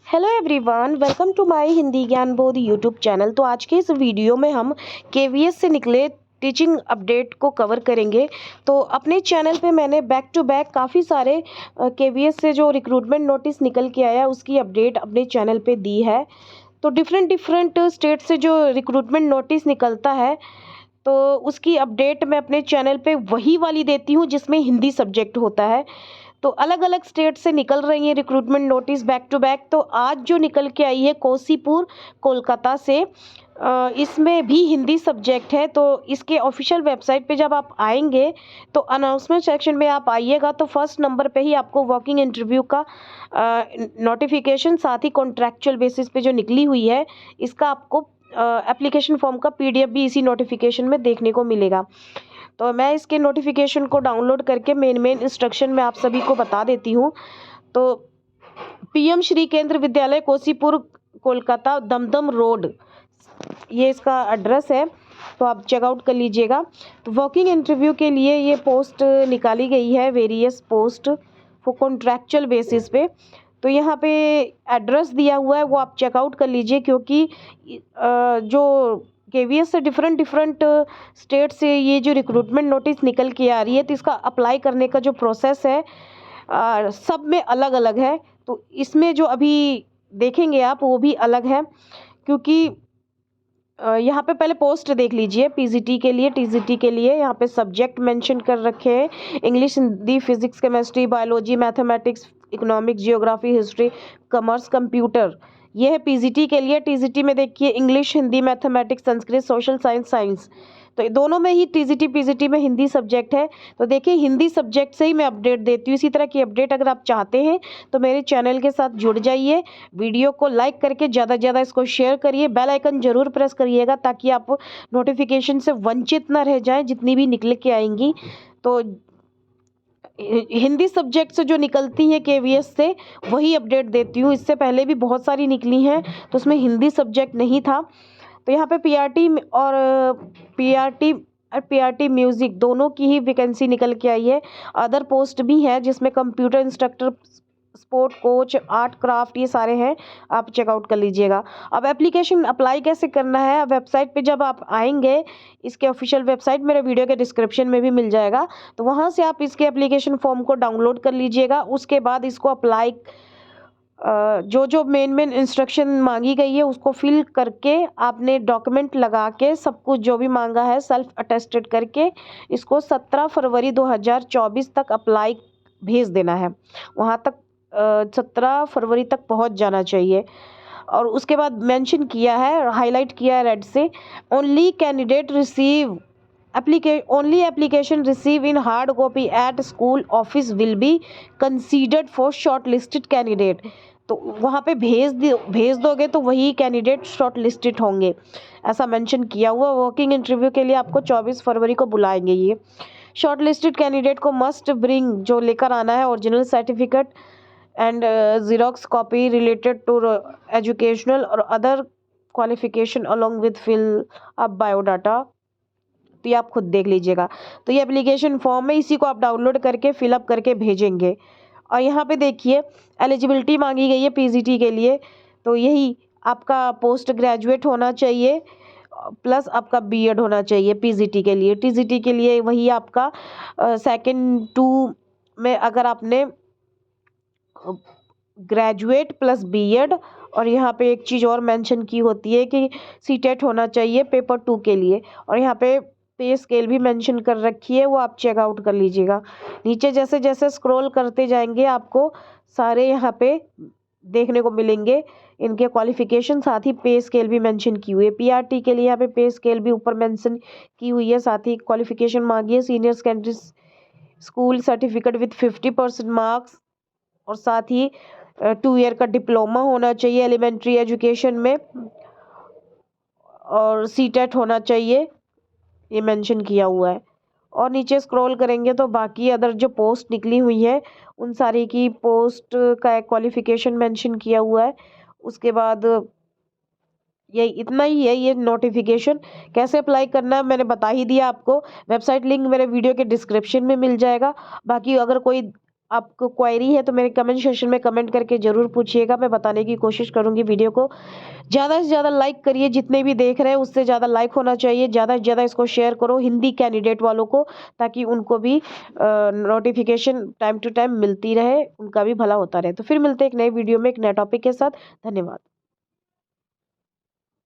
Hello everyone, welcome to my Hindi Gyan Bodh YouTube channel. तो आज के इस वीडियो में हम केवीएस से निकले टीचिंग अपडेट को कवर करेंगे। तो अपने चैनल पे मैंने बैक टू बैक काफ़ी सारे केवीएस से जो रिक्रूटमेंट नोटिस निकल के आया उसकी अपडेट अपने चैनल पे दी है। तो डिफरेंट स्टेट से जो रिक्रूटमेंट नोटिस निकलता है तो उसकी अपडेट मैं अपने चैनल पे वही वाली देती हूँ जिसमें हिंदी सब्जेक्ट होता है। तो अलग अलग स्टेट से निकल रही है recruitment notice back to back. तो आज जो निकल के आई है कोसीपुर कोलकाता से, इसमें भी हिंदी सब्जेक्ट है। तो इसके ऑफिशियल वेबसाइट पे जब आप आएंगे तो अनाउंसमेंट सेक्शन में आप आइएगा तो फर्स्ट नंबर पे ही आपको वॉकिंग इंटरव्यू का नोटिफिकेशन, साथ ही कॉन्ट्रैक्चुअल बेसिस पे जो निकली हुई है इसका आपको एप्लीकेशन फॉर्म का पीडीएफ भी इसी नोटिफिकेशन में देखने को मिलेगा। तो मैं इसके नोटिफिकेशन को डाउनलोड करके मेन इंस्ट्रक्शन में आप सभी को बता देती हूँ। तो पीएम श्री केंद्र विद्यालय कोसीपुर कोलकाता दमदम रोड, ये इसका एड्रेस है। तो आप चेकआउट कर लीजिएगा। तो वॉकिंग इंटरव्यू के लिए ये पोस्ट निकाली गई है, various post for contractual basis पे। तो यहाँ पे एड्रेस दिया हुआ है वो आप चेकआउट कर लीजिए, क्योंकि जो केवीएस से डिफरेंट स्टेट से ये जो रिक्रूटमेंट नोटिस निकल के आ रही है तो इसका अप्लाई करने का जो प्रोसेस है सब में अलग अलग है। तो इसमें जो अभी देखेंगे आप वो भी अलग है, क्योंकि यहाँ पे पहले पोस्ट देख लीजिए। पीजीटी के लिए, टीजीटी के लिए यहाँ पे सब्जेक्ट मेंशन कर रखे हैं, English, Hindi, physics, chemistry, biology, mathematics, economics, geography, history, commerce, computer. ये है पीजीटी के लिए। टीजीटी में देखिए English, Hindi, mathematics, Sanskrit, social science. तो ये दोनों में ही टीजीटी पीजीटी में हिंदी सब्जेक्ट है। तो देखिए हिंदी सब्जेक्ट से ही मैं अपडेट देती हूँ। इसी तरह की अपडेट अगर आप चाहते हैं तो मेरे चैनल के साथ जुड़ जाइए। वीडियो को लाइक करके ज़्यादा से ज़्यादा इसको शेयर करिए, बेल आइकन जरूर प्रेस करिएगा ताकि आप नोटिफिकेशन से वंचित ना रह जाएं जितनी भी निकल के आएंगी। तो हिंदी सब्जेक्ट से जो निकलती हैं केवीएस से वही अपडेट देती हूँ। इससे पहले भी बहुत सारी निकली हैं तो उसमें हिंदी सब्जेक्ट नहीं था। तो यहाँ पे पीआरटी म्यूज़िक दोनों की ही वैकेंसी निकल के आई है। अदर पोस्ट भी है जिसमें computer instructor, sport coach, art craft, ये सारे हैं, आप चेकआउट कर लीजिएगा। अब एप्लीकेशन अप्लाई कैसे करना है, वेबसाइट पे जब आप आएंगे, इसके ऑफिशियल वेबसाइट मेरे वीडियो के डिस्क्रिप्शन में भी मिल जाएगा। तो वहाँ से आप इसके एप्लीकेशन फॉर्म को डाउनलोड कर लीजिएगा। उसके बाद इसको अप्लाई जो मेन इंस्ट्रक्शन मांगी गई है उसको फिल करके आपने डॉक्यूमेंट लगा के सब कुछ जो भी मांगा है सेल्फ अटेस्टेड करके इसको 17 फरवरी 2024 तक अप्लाई भेज देना है। वहाँ तक 17 फरवरी तक पहुँच जाना चाहिए। और उसके बाद मेंशन किया है, हाईलाइट किया है रेड से, only candidate receive only application receive in hard copy at school office will be considered for shortlisted candidate। तो वहाँ पे भेज दोगे तो वही कैंडिडेट शॉर्ट लिस्टेड होंगे, ऐसा मेंशन किया हुआ। वर्किंग इंटरव्यू के लिए आपको 24 फरवरी को बुलाएंगे। ये शॉर्ट लिस्टेड कैंडिडेट को मस्ट ब्रिंग, जो लेकर आना है, original certificate and xerox copy related to educational और other qualification along with fill up biodata. तो ये आप खुद देख लीजिएगा। तो ये एप्लीकेशन फॉर्म है, इसी को आप डाउनलोड करके फिलअप करके भेजेंगे। और यहाँ पे देखिए एलिजिबिलिटी मांगी गई है पीजीटी के लिए। तो यही आपका पोस्ट ग्रेजुएट होना चाहिए प्लस आपका बीएड होना चाहिए पीजीटी के लिए। टीजीटी के लिए वही आपका सेकंड 2 में अगर आपने ग्रेजुएट प्लस बीएड, और यहाँ पे एक चीज़ और मेंशन की होती है कि सीटेट होना चाहिए पेपर 2 के लिए। और यहाँ पे पे स्केल भी मेंशन कर रखी है, वो आप चेकआउट कर लीजिएगा। नीचे जैसे जैसे स्क्रॉल करते जाएंगे आपको सारे यहाँ पे देखने को मिलेंगे इनके क्वालिफिकेशन, साथ ही पे स्केल भी मेंशन की हुई है। पीआरटी के लिए यहाँ पे पे स्केल भी ऊपर मेंशन की हुई है, साथ ही क्वालिफिकेशन मांगी है, senior secondary school certificate with 50% marks, और साथ ही 2 ईयर का डिप्लोमा होना चाहिए एलिमेंट्री एजुकेशन में, और सीटेट होना चाहिए, ये मेंशन किया हुआ है। और नीचे स्क्रॉल करेंगे तो बाकी अदर जो पोस्ट निकली हुई है उन सारी की पोस्ट का एक क्वालिफिकेशन मेंशन किया हुआ है। उसके बाद ये इतना ही है। ये नोटिफिकेशन कैसे अप्लाई करना है मैंने बता ही दिया आपको। वेबसाइट लिंक मेरे वीडियो के डिस्क्रिप्शन में मिल जाएगा। बाकी अगर कोई आपको क्वेरी है तो मेरे कमेंट सेक्शन में कमेंट करके ज़रूर पूछिएगा, मैं बताने की कोशिश करूँगी। वीडियो को ज़्यादा से ज़्यादा लाइक करिए, जितने भी देख रहे हैं उससे ज़्यादा लाइक होना चाहिए। ज़्यादा से ज़्यादा इसको शेयर करो हिंदी कैंडिडेट वालों को, ताकि उनको भी नोटिफिकेशन टाइम टू टाइम मिलती रहे, उनका भी भला होता रहे। तो फिर मिलते हैं एक नए वीडियो में एक नए टॉपिक के साथ। धन्यवाद।